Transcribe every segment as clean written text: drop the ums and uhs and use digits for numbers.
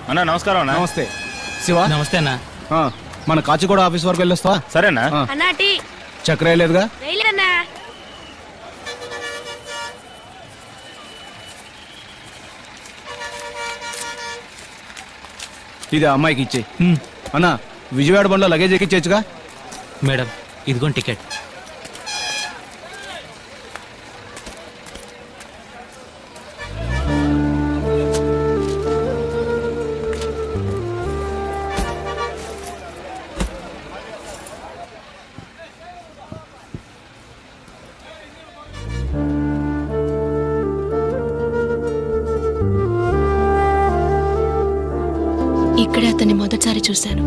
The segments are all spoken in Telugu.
అన్నా నమస్కారం అన్న. నమస్తే శివ. నమస్తే అన్న. మన కాచిగూడ ఆఫీస్ వరకు వెళ్ళొస్తావా? సరేనా? చక్కెర వేయలేదుగా? ఇది అమ్మాయికి ఇచ్చే అన్నా. విజయవాడ బండ్లో లగేజ్ ఎక్కించచ్చుగా? మేడం ఇదిగోండి టికెట్. ఇక్కడే అతన్ని మొదటిసారి చూశాను.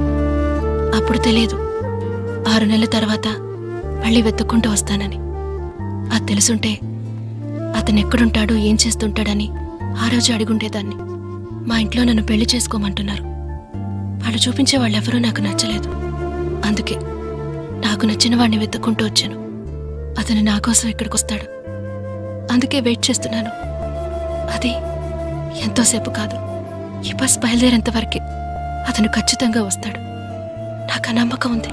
అప్పుడు తెలియదు 6 నెలల తర్వాత మళ్ళీ వెతుక్కుంటూ వస్తానని. అది తెలుసుంటే అతను ఎక్కడుంటాడో ఏం చేస్తుంటాడని ఆ రోజు అడిగుండేదాన్ని. మా ఇంట్లో నన్ను పెళ్లి చేసుకోమంటున్నారు. వాళ్ళు చూపించే వాళ్ళెవరూ నాకు నచ్చలేదు. అందుకే నాకు నచ్చిన వాడిని వెతుక్కుంటూ వచ్చాను. అతను నా కోసం ఇక్కడికి వస్తాడు. అందుకే వెయిట్ చేస్తున్నాను. అది ఎంతోసేపు కాదు, ఈ బస్ బయలుదేరేంత వరకే. అతను ఖచ్చితంగా వస్తాడు. నాకు ఆ నమ్మకం ఉంది.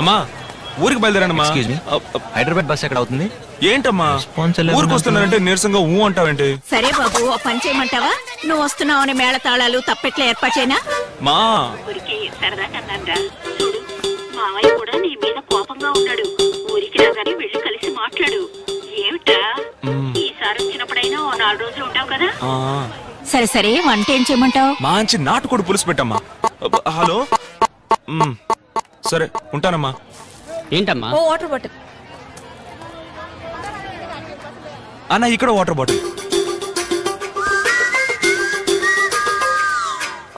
అమ్మా ఊరికి బయలుదేరానమ్మా. హైదరాబాద్ బస్ ఎక్కడ అవుతుంది? ఏంటమ్మా ఊరికి వస్తున్నారంటే నీరసంగా ఊ అంటావేంటి? సరే బాబు, ఓ పని చేయమంటావా? నువ్వు వస్తున్నావని మేళ తాళాలు తప్పెట్లా ఏర్పాటేనా? మా ఊరికి సరదా కన్నారా? మావయ్య కూడా నీ మీద కోపంగా ఉన్నాడు. ఊరికి రాగానే వెళ్ళి కలిసి మాట్లాడు. ఏమిటా ఈసారి వచ్చినప్పుడైనా ఓ 4 రోజులు ఉంటావు కదా? సరే సరే, వంట ఏం చేయమంటావు? మంచి నాటుకోడి పులుసు పెట్టమ్మా. హలో సరే ఉంటానమ్మా. ఏంటమ్మా? ఓ వాటర్ బాటిల్. అన్న ఇక్కడ వాటర్ బాటిల్.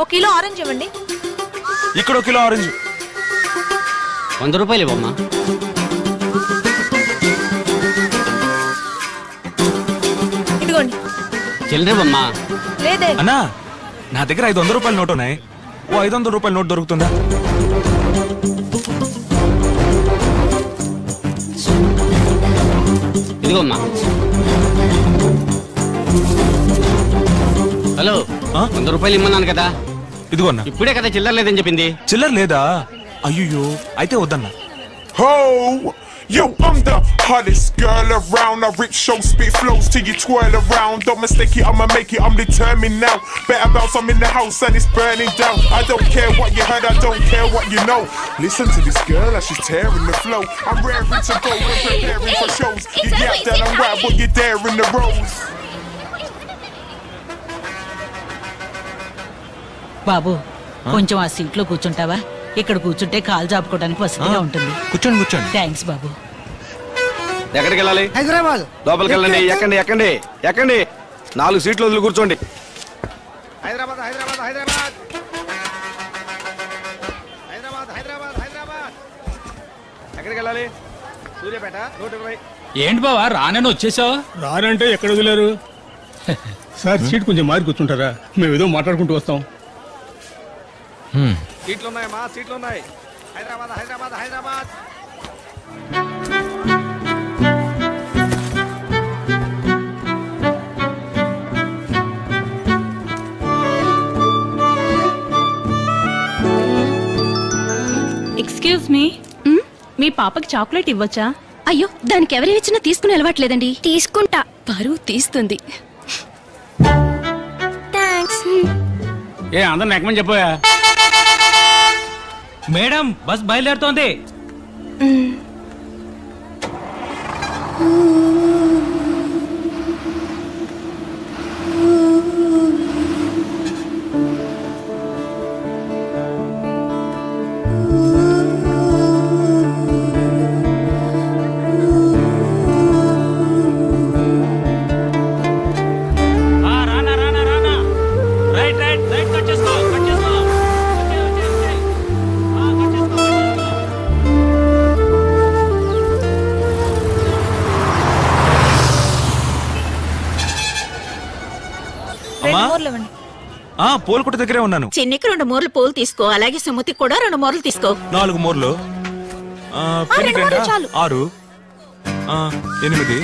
1 కిలో ఆరెంజ్ ఇవ్వండి. ఇక్కడ 1 కిలో ఆరెంజ్. 100 రూపాయలు ఇవ్వమ్మా. ఇదిగోండి. చిల్లరేవమ్మా. లేదే అన్నా, నా దగ్గర 500 రూపాయల నోట్ ఉన్నాయి. ఓ 500 రూపాయల నోట్ దొరుకుతుందా? ఇదిగోమ్మా. హలో, 100 రూపాయలు ఇమ్మన్నాను కదా. ఇదిగో అన్న. ఇప్పుడే కదా చిల్లర లేదని చెప్పింది. చిల్లర లేదా? అయ్యో అయితే వద్దన్నా. Ho! Yo, I'm the hottest girl around. I rip show, spit flows till you twirl around. Don't mistake it, I'ma make it, I'm determined now. Better bounce, I'm in the house and it's burning down. I don't care what you heard, I don't care what you know. Listen to this girl as she's tearing the flow. I'm raring to go and preparing for shows. You yap that I'm right, but you're there in the rows. బాబు, కొంచెం ఆ సీట్లో కూర్చుంటావా? ఇక్కడ కూర్చుంటే కాలు జాపుకోవడానికి వసతిగా ఉంటుంది. కూర్చోండి కూర్చోండి. థ్యాంక్స్ బాబు. ఎక్కడికి వెళ్ళాలి? హైదరాబాద్. లోపలికి వెళ్ళండి. ఎక్కండి ఎక్కండి ఎక్కండి. 4 సీట్లు వదిలి కూర్చోండి. హైదరాబాద్ హైదరాబాద్ హైదరాబాద్ హైదరాబాద్ హైదరాబాద్ హైదరాబాద్. ఎక్కడికి వెళ్ళాలి? సూర్యాపేట 120. ఏంటి బావా రానని వచ్చేసావు? రానంటే ఎక్కడ వదిలేరు సార్? సీట్ కొంచెం మారి కూర్చుంటారా? మేము ఏదో మాట్లాడుకుంటూ వస్తాం. సీట్లు ఉన్నాయి మా సీట్లు ఉన్నాయి. హైదరాబాద్ హైదరాబాద్ హైదరాబాద్. ఎక్స్క్యూజ్ మీ, మీ పాపకి చాక్లెట్ ఇవ్వచ్చా? అయ్యో, దానికి ఎవరిచ్చినా తీసుకుని అలవాట్లేదండి. తీసుకుంటా. పరువు తీస్తుంది. థ్యాంక్స్. ఏ అందరిని ఎక్కమని చెప్పోయా? Madam bus బయలుదేరుతోంది. పూలకుట్ట దగ్గరే ఉన్నాను. చిన్నికి 2 మూరలు పూలు తీసుకో, అలాగే సుమతికి కూడా 2 మూరలు తీసుకో. 4 మూరలు. పెళ్లికి 2, 6, 8,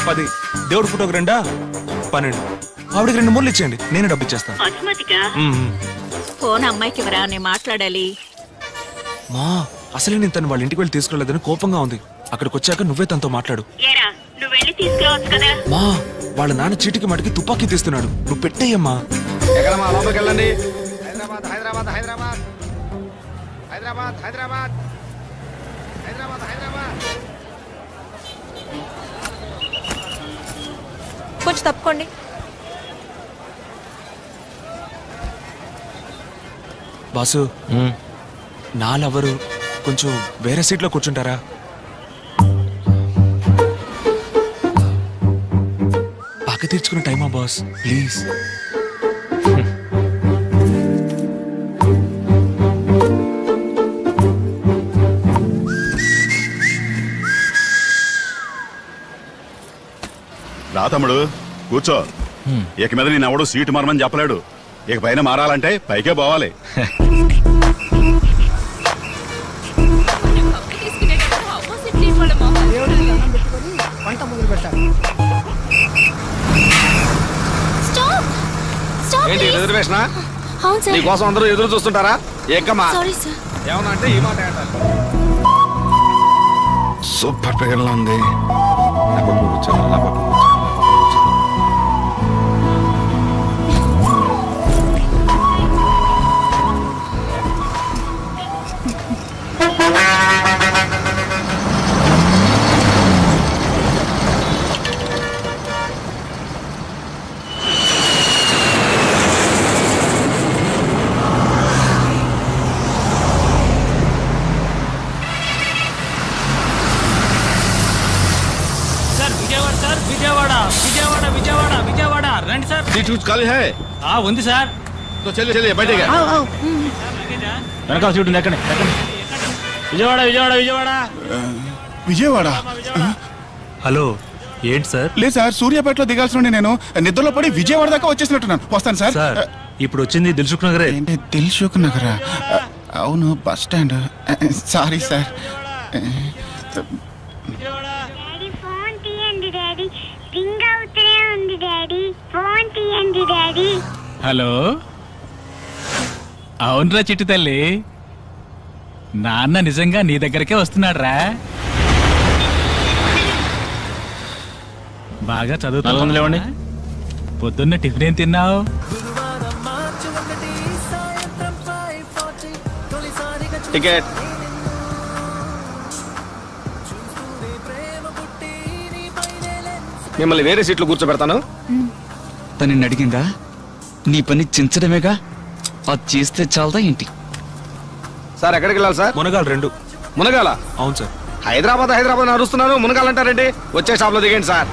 10. దేవుడి ఫోటోకి 2, 12. ఆవిడకి 2 మూరలు ఇచ్చేయండి, నేనే డబ్బు ఇచ్చేస్తాను. ఫోన్ అమ్మాయికి ఇవ్వరా, నేను మాట్లాడాలి. మా అసలే నేను తను వాళ్ళ ఇంటికి వెళ్ళి తీసుకెళ్లేదని కోపంగా ఉంది. అక్కడికి వచ్చాక నువ్వే తనతో మాట్లాడు. మా వాళ్ళ నాన్న చీటికి మటుకి తుపాకీ తీస్తున్నాడు, నువ్వు పెట్టేయమ్మా. లోపలికి వెళ్ళండి. హైదరాబాద్ హైదరాబాద్ హైదరాబాద్ హైదరాబాద్ హైదరాబాద్ హైదరాబాద్ హైదరాబాద్. కొంచెం తప్పుకోండి. బాసు, నా లవరు కొంచెం వేరే సీట్లో కూర్చుంటారా? బాగా తీర్చుకునే టైమా బాస్, ప్లీజ్. రా తమ్ముడు, కూర్చో. ఇక మీద నేను ఎవడు సీటు మారమని చెప్పలేడు. ఇక పైన మారాలంటే పైకే పోవాలి. ఏంటి రిజర్వేషనా? నీకోసం అందరూ ఎదురు చూస్తుంటారా? ఏకమ్మా ఏమన్నా అంటే ఈ మాట సూపర్ పిగల్లా ఉంది. రండి సార్. సీట్ ఖాళీ హై? ఉంది సార్. చలియే బయటగా. వెనకాల సీట్ ఉంది, ఎక్కండి. విజయవాడ విజయవాడ విజయవాడ విజయవాడ. హలో, ఏంటి సార్? లేదు సార్, సూర్యాపేటలో దిగాల్సిన నేను నిద్రలో పడి విజయవాడ దాకా వచ్చేసినట్టున్నాను. వస్తాను సార్. ఇప్పుడు వచ్చింది దిల్సుఖ్ నగరే. దిల్సుఖ్ నగరా? అవును, bus stand. Sorry sir. Hello, అవునరా చిట్టి తల్లి, నాన్న నిజంగా నీ దగ్గరకే వస్తున్నాడు రా. బాగా చదువుతావులేవండి. పొద్దున్న టిఫిన్ ఏం తిన్నావు? టికెట్. మిమ్మల్ని వేరే సీట్లో కూర్చోబెడతాను. తను అడిగిందా? నీ పని చించడమేగా, అది చేస్తే చాలదా ఏంటి? సార్ ఎక్కడికి వెళ్ళాలి సార్? మునగాల 2. మునగాల? అవును సార్. హైదరాబాద్ హైదరాబాద్ నడుస్తున్నాను, మునగాలంటారండి. వచ్చే షాప్ లో దిగండి సార్.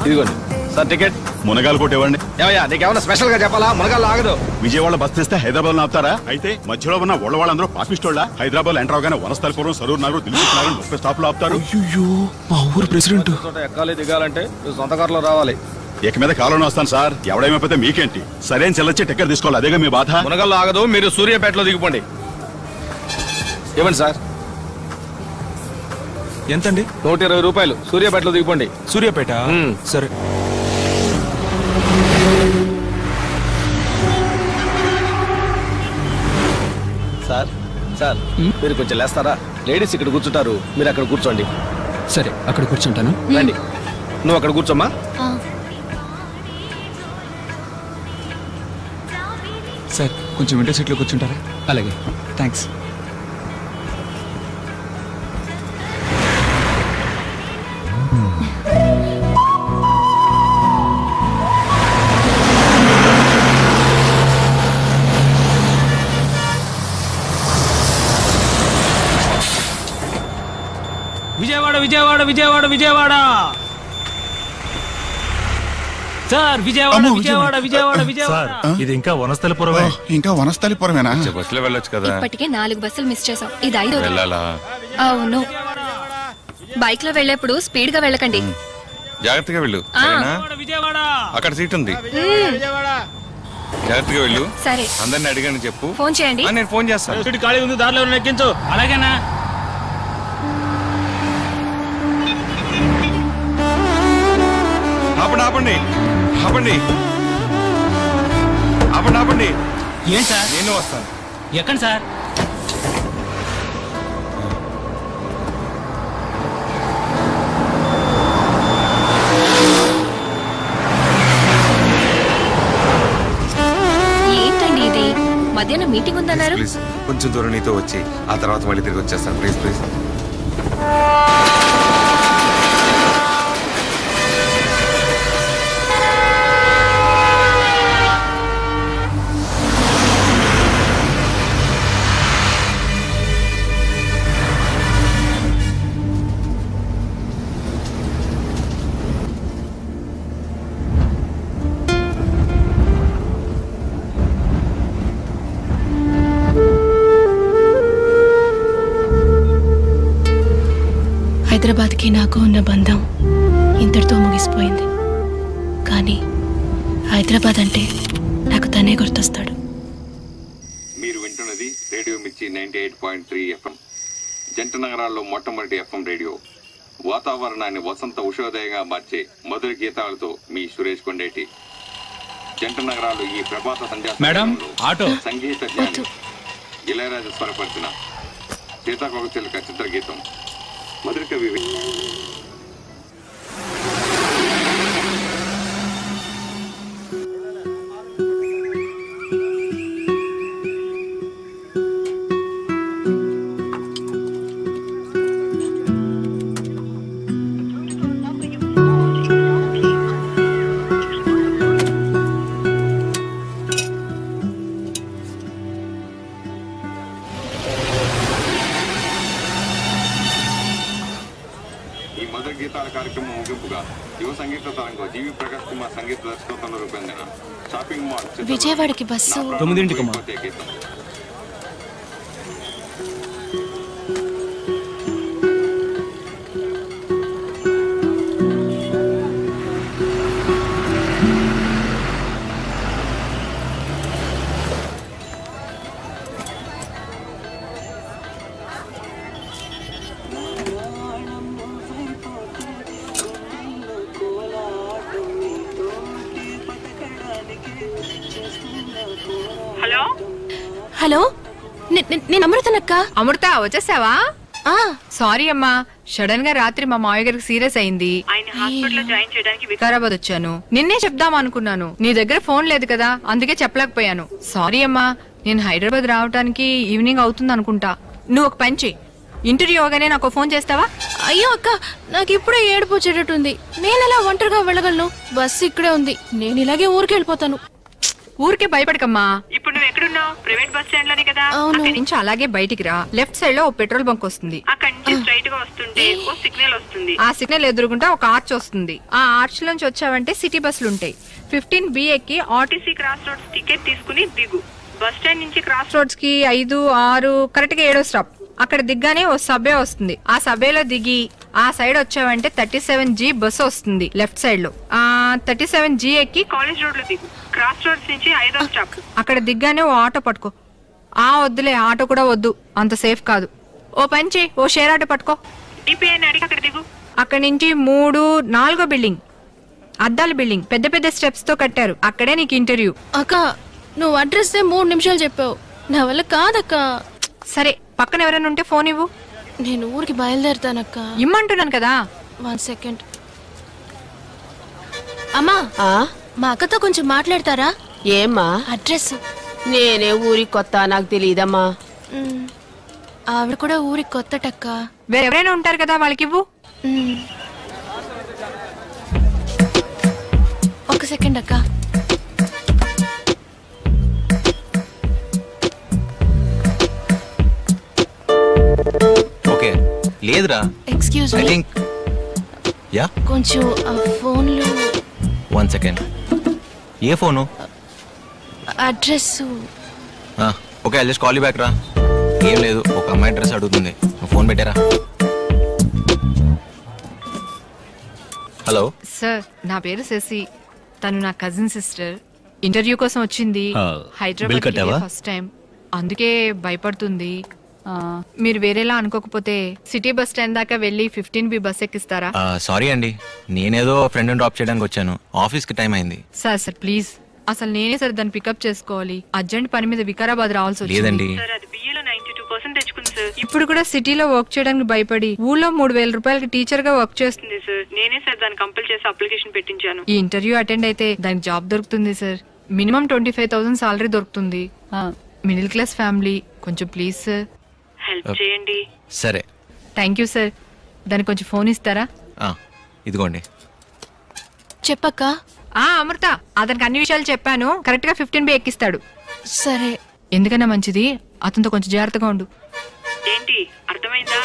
ఇదిగోండి సార్ టికెట్. మునగాలు కొట్టేవాడిని. ఏమయ్యా, నీకేమన్నా స్పెషల్ గా చెప్పాలా? మునగాలు ఆగదు. విజయవాడ బస్ తెస్తే హైదరాబాద్ ఆపుతారా? అయితే మధ్యలో ఉన్న వాళ్ళందరూ పాపిస్తోళ్ళ. హైదరాబాద్ ఎంటర్ అవగానే వనస్థలిపురం, సరూర్ నగర్, దిల్సుఖ్ నగర్ 30 స్టాప్లు ఆపుతారు. అయ్యో, మా ఊరు ప్రెసిడెంట్. ఎక్కాలి దిగాలంటే సొంత కారులో రావాలి. ఇక మీద కాలంలో వస్తాను సార్. ఎవడేమైపోతే మీకేంటి? సరైన చెల్లొచ్చి టికెట్ తీసుకోవాలి, అదేగా మీ బాధ. మునగాల్లో ఆగదు, మీరు సూర్యాపేటలో దిగిపోండి. ఇవ్వండి సార్. ఎంతండి? 120 రూపాయలు. సూర్యాపేటలో దిగిపోండి. సూర్యాపేట? సరే. సార్ సార్, మీరు కొంచెం లేస్తారా? లేడీస్ ఇక్కడ కూర్చుంటారు, మీరు అక్కడ కూర్చోండి. సరే, అక్కడ కూర్చుంటాను. రండి, నువ్వు అక్కడ కూర్చోమ్మా. సార్, కొంచెం విండో సీట్లో కూర్చుంటారా? అలాగే, థ్యాంక్స్. విజయవాడ విజయవాడ విజయవాడ విజయవాడ సార్. విజయవాడ విజయవాడ విజయవాడ విజయవాడ. ఇది ఇంకా వనస్థలిపురమే. ఇంకా వనస్థలిపురమేనా? బస్సులో వెళ్ళొచ్చు కదా. ఇప్పటికే 4 బస్సులు మిస్ చేసాం, ఇది 5వ. వెళ్ళాలా? అవును. బైక్ లో వెళ్ళేప్పుడు స్పీడ్ గా వెళ్ళకండి. జాగ్రత్తగా వెళ్ళు. అక్కడ సీట్ ఉంది, జాగ్రత్తగా వెళ్ళు. సరే, అందరిని అడిగాను చెప్పు. ఫోన్ చేయండి. నేను ఫోన్ చేస్తాను. సీట్ ఖాళీ ఉంది, దారిలో ఎక్కించు. అలాగేనా? ఆపండి ఆపండి ఆపండి ఆపండి ఆపండి. ఏం సార్? నేను వస్తాను. ఎక్కడ సార్? ఏంటండి ఇది? మధ్యాహ్నం మీటింగ్ ఉందన్నారు. ప్లీజ్ కొంచెం దూరం నీతో వచ్చి ఆ తర్వాత మళ్ళీ తిరిగి వచ్చేస్తాను. Please please. హైదరాబాద్కి నాకు ఉన్న బంధం ఇంతటితో ముగిసిపోయింది. కానీ హైదరాబాద్ అంటే నాకు తనే గుర్తొస్తాడు. మీరు వింటున్నది రేడియో మిర్చి 98.3 FM, జంట నగరాల్లో మొట్టమొదటి FM రేడియో. వాతావరణాన్ని వసంత ఉషోదయంగా మార్చే మధుర గీతాలతో మీ సురేష్ కొండేటి. జంట నగరాలు ఈ ప్రభాత సంధ్యా సంగీత జ్ఞాని ఇళయరాజా స్వరపరిచిన సీతాకోకచిలుక చిత్రగీతం మధుర కవి. గీతాల కార్యక్రమం ముగింపుగా యువ సంగీత తరంగం జీవి ప్రకాష్ కుమార్ సంగీత దర్శకత్వంలో రూపొందిన షాపింగ్ మాల్ విజయవాడకి బస్సు 9ంటికి. గీతం. హలో, నేను అమృతనక్క. అమృత, వచ్చేసావా? సారీ అమ్మా, సడన్ గా రాత్రి మా మావయ్య గారికి సీరియస్ అయింది. వికారాబాద్ వచ్చాను. నిన్నే చెప్దాం అనుకున్నాను, నీ దగ్గర ఫోన్ లేదు కదా, అందుకే చెప్పలేకపోయాను. సారీ అమ్మా, నేను హైదరాబాద్ రావడానికి ఈవినింగ్ అవుతుంది అనుకుంటా. నువ్వు ఒక పని చెయ్యి, ఇంటర్వ్యూ అవగానే నాకు ఫోన్ చేస్తావా? అయ్యో అక్క, నాకు ఇప్పుడే ఏడుపు వచ్చేటట్టుంది. నేను ఎలా ఒంటరిగా వెళ్ళగలను? బస్సు ఇక్కడే ఉంది, నేను ఇలాగే ఊరికి వెళ్ళిపోతాను. ఊరికే భయపడకమ్మా. ఇప్పుడు నువ్వు ఎక్కడున్నావు? ప్రైవేట్ బస్ స్టాండ్ లోనే కదా. అక్కడి నుంచి అలాగే బయటికి రా, లెఫ్ట్ సైడ్ లో ఓ పెట్రోల్ బంక్ వస్తుంది. అక్కడి నుంచి స్ట్రైట్ గా వస్తుంటే ఓ సిగ్నల్ వస్తుంది. ఆ సిగ్నల్ ఎదురుగుంటా ఒక ఆర్చ్ వస్తుంది. ఆ ఆర్చ్ నుంచి వచ్చావంటే సిటీ బస్సులు ఉంటాయి. 15B ఎక్కి ఆర్టీసీ క్రాస్ రోడ్స్ టికెట్ తీసుకుని దిగు. బస్ స్టాండ్ నుంచి క్రాస్ రోడ్స్ కి 5, 6 కరెక్ట్ గా 7వ స్టాప్. అక్కడ దిగ్గానే ఓ సబ్వే వస్తుంది. ఆ సబ్వేలో దిగి ఆ సైడ్ వచ్చావంటే 37G బస్సు వస్తుంది లెఫ్ట్ సైడ్ లో. 37G ఎక్కి కాలేజ్ రోడ్ లో దిగు. క్రాస్ రోడ్స్ నుంచి 5వ స్టాప్. అక్కడ దిగ్గానే ఓ ఆటో పట్టుకో. వద్దులే, ఆటో కూడా వద్దు, అంత సేఫ్ కాదు. ఓ పని చేయి, ఓ షేర్ ఆటో పట్టుకో. అక్కడ దిగు. అక్కడి నుంచి 3, 4వ బిల్డింగ్, అద్దాల బిల్డింగ్, పెద్ద పెద్ద స్టెప్స్ తో కట్టారు. అక్కడే నీకు ఇంటర్వ్యూ. అక్క, నువ్వు అడ్రస్ 3 నిమిషాలు చెప్పావు, నా వల్ల కాదక్క. సరే, పక్కన ఎవరైనా ఉంటే ఫోన్ ఇవ్వు. నేను ఊరికి బయలుదేరుతానక్క. ఇమ్మంటున్నాను కదా. 1 సెకండ్. అమ్మా, మా అక్కతో కొంచెం మాట్లాడతారా? ఏమ్మా? అడ్రస్. నేనే ఊరికి కొత్త, నాకు తెలియదమ్మా. ఆవిడ కూడా ఊరికి కొత్తటక్క. వేరెవరైనా ఉంటారు కదా, వాళ్ళకి ఇవ్వు. 1 సెకండ్ అక్క. ఓకే, లేదురా. Excuse me. I think yeah, కొంచెం ఆ ఫోన్ లో 1 second. A phone? Address. Okay, I just call you back రా. ఏం లేదు, ఒక అమ్మాయి అడ్రస్ అడుగుతుంది, ఫోన్ పెట్టారా? హలో సార్ నా పేరు శశి, తను నా కజిన్ సిస్టర్. ఇంటర్వ్యూ కోసం వచ్చింది. బిల్ హైదరాబాద్ కట్టావా? ఫస్ట్ టైం, అందుకే భయపడుతుంది. మీరు వేరేలా అనుకోకపోతే సిటీ బస్ స్టాండ్ దాకా వెళ్ళి 15B బస్ ఎక్కిస్తారా? సారీ అండి, నేనేదో ఫ్రెండ్ డ్రాప్ చేయడానికి వచ్చాను, ఆఫీస్కి టైం అయింది. సార్ సార్ ప్లీజ్, అసలు నేనే సార్ దాన్ని పికప్ చేసుకోవాలి. అర్జెంట్ పని మీద వికారాబాద్ రావాల్సి వచ్చింది. లేదండి. ఇప్పుడు కూడా సిటీలో వర్క్ చేయడానికి భయపడి ఊళ్ళో 3000 రూపాయలకి టీచర్ గా వర్క్ చేస్తుంది సార్. నేనే సార్ దాన్ని కంపల్ చేసి అప్లికేషన్ పెట్టించాను. ఈ ఇంటర్వ్యూ అటెండ్ అయితే దానికి జాబ్ దొరుకుతుంది సార్. మినిమం 25,000 సాలరీ దొరుకుతుంది. మిడిల్ క్లాస్ ఫ్యామిలీ, కొంచెం ప్లీజ్ సార్ హెల్ప్ చేయండి. సరే, థ్యాంక్ యూ సార్. దానికి కొంచెం ఫోన్ ఇస్తారా? ఇదిగోండి. చెప్పక్క. అమృత, అతనికి అన్ని విషయాలు చెప్పాను, కరెక్ట్ గా 15B ఎక్కిస్తాడు. సరే. ఎందుకన్నా మంచిది, అతనితో కొంచెం జాగ్రత్తగా ఉండు. ఏంటి అర్థమైందా?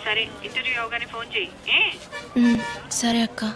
సరే, ఇంటర్వ్యూ అవగానే ఫోన్ చెయ్యి. సరే అక్క.